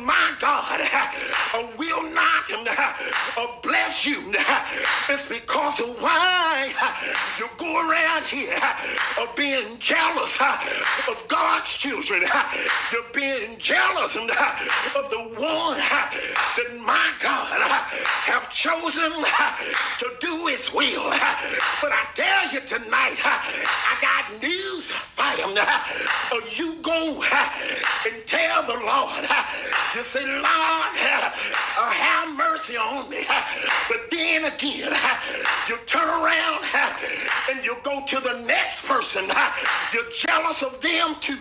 my God will not bless you, it's because of why you go around here being jealous of God's children. You're being jealous of the one that my God have chosen to do his will. But I tell you tonight, I got news for you. You go and tell the Lord, you say, Lord, have mercy on me. But then again, you turn around and you go to the next person. You're jealous of them too.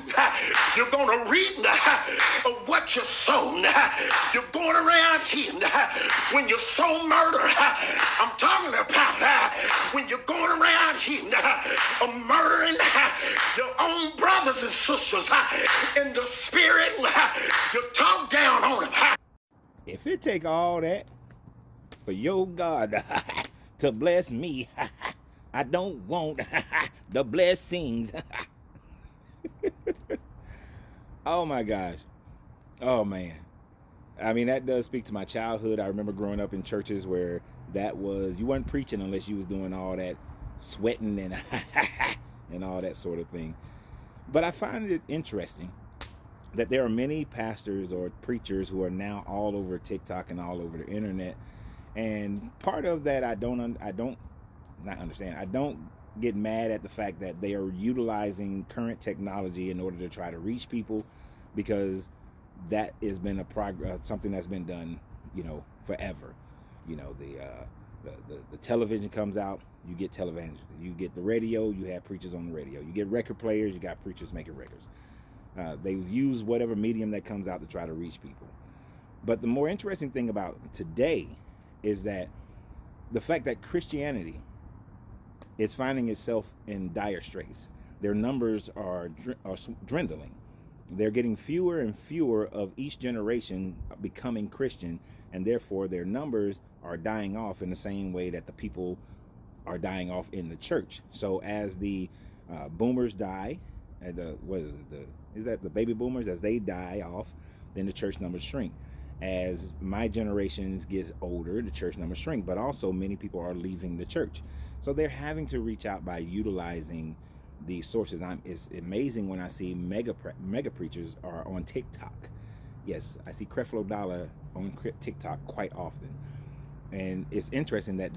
You're going to reap what you sown. You're going around here when you sow murder. I'm talking about when you're going around here murdering your own brothers and sisters in the spirit. You talk down on them. If it take all that for your God to bless me, I don't want the blessings. Oh my gosh. Oh man. I mean, that does speak to my childhood. I remember growing up in churches where that was, you weren't preaching unless you was doing all that sweating and and all that sort of thing. But I find it interesting that there are many pastors or preachers who are now all over TikTok and all over the internet. And part of that, I don't get mad at the fact that they are utilizing current technology in order to try to reach people, because that has been something that's been done, forever. The television comes out, you get television. You get the radio, you have preachers on the radio. You get record players, you got preachers making records. They've used whatever medium that comes out to try to reach people. But the more interesting thing about today is that the fact that Christianity is finding itself in dire straits. Their numbers are dwindling. They're getting fewer and fewer of each generation becoming Christian, and therefore their numbers are dying off in the same way that the people are dying off in the church. So as the boomers die, and the baby boomers, as they die off, then the church numbers shrink. As my generation gets older, the church numbers shrink, but also many people are leaving the church. So they're having to reach out by utilizing these sources. It's amazing when I see mega preachers are on TikTok. Yes, I see Creflo Dollar on TikTok quite often. And it's interesting that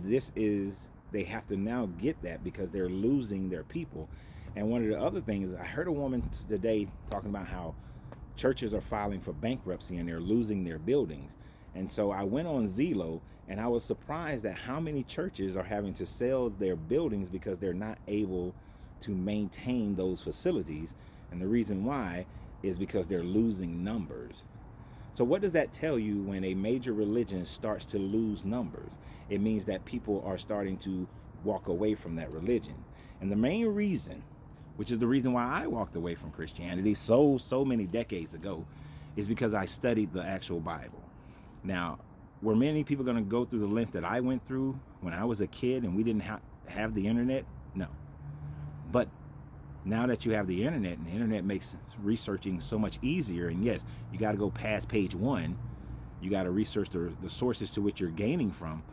they have to now get that because they're losing their people. And one of the other things, I heard a woman today talking about how churches are filing for bankruptcy and they're losing their buildings. And so I went on Zillow and I was surprised at how many churches are having to sell their buildings because they're not able to maintain those facilities. And the reason why is because they're losing numbers. So what does that tell you when a major religion starts to lose numbers? It means that people are starting to walk away from that religion. And the main reason, which is the reason why I walked away from Christianity so many decades ago, is because I studied the actual Bible. Now, were many people going to go through the length that I went through when I was a kid and we didn't have the internet? No. But now that you have the internet, and the internet makes researching so much easier, and yes, you got to go past page 1. You got to research the sources to which you're gaining from.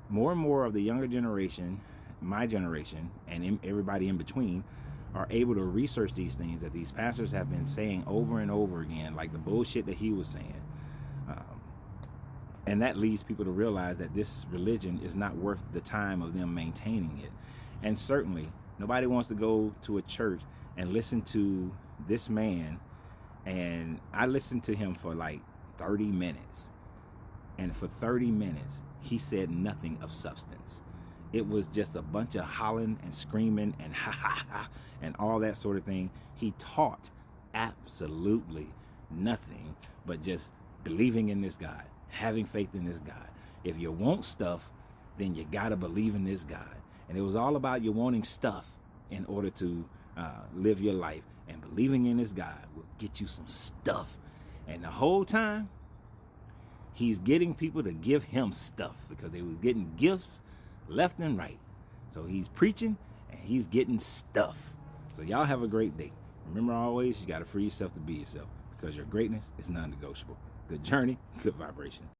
More and more of the younger generation, my generation, and everybody in between, are able to research these things that these pastors have been saying over and over again, like the bullshit that he was saying. And that leads people to realize that this religion is not worth the time of them maintaining it. And certainly, nobody wants to go to a church and listen to this man. And I listened to him for like 30 minutes. And for 30 minutes, he said nothing of substance. It was just a bunch of hollering and screaming and ha ha ha and all that sort of thing. He taught absolutely nothing but just believing in this God, having faith in this God. If you want stuff, then you gotta believe in this God. And it was all about you wanting stuff in order to live your life. And believing in this God will get you some stuff. And the whole time, he's getting people to give him stuff because they was getting gifts left and right. So he's preaching and he's getting stuff. So y'all have a great day. Remember always, you got to free yourself to be yourself, because because your greatness is non-negotiable. Good journey, good vibration.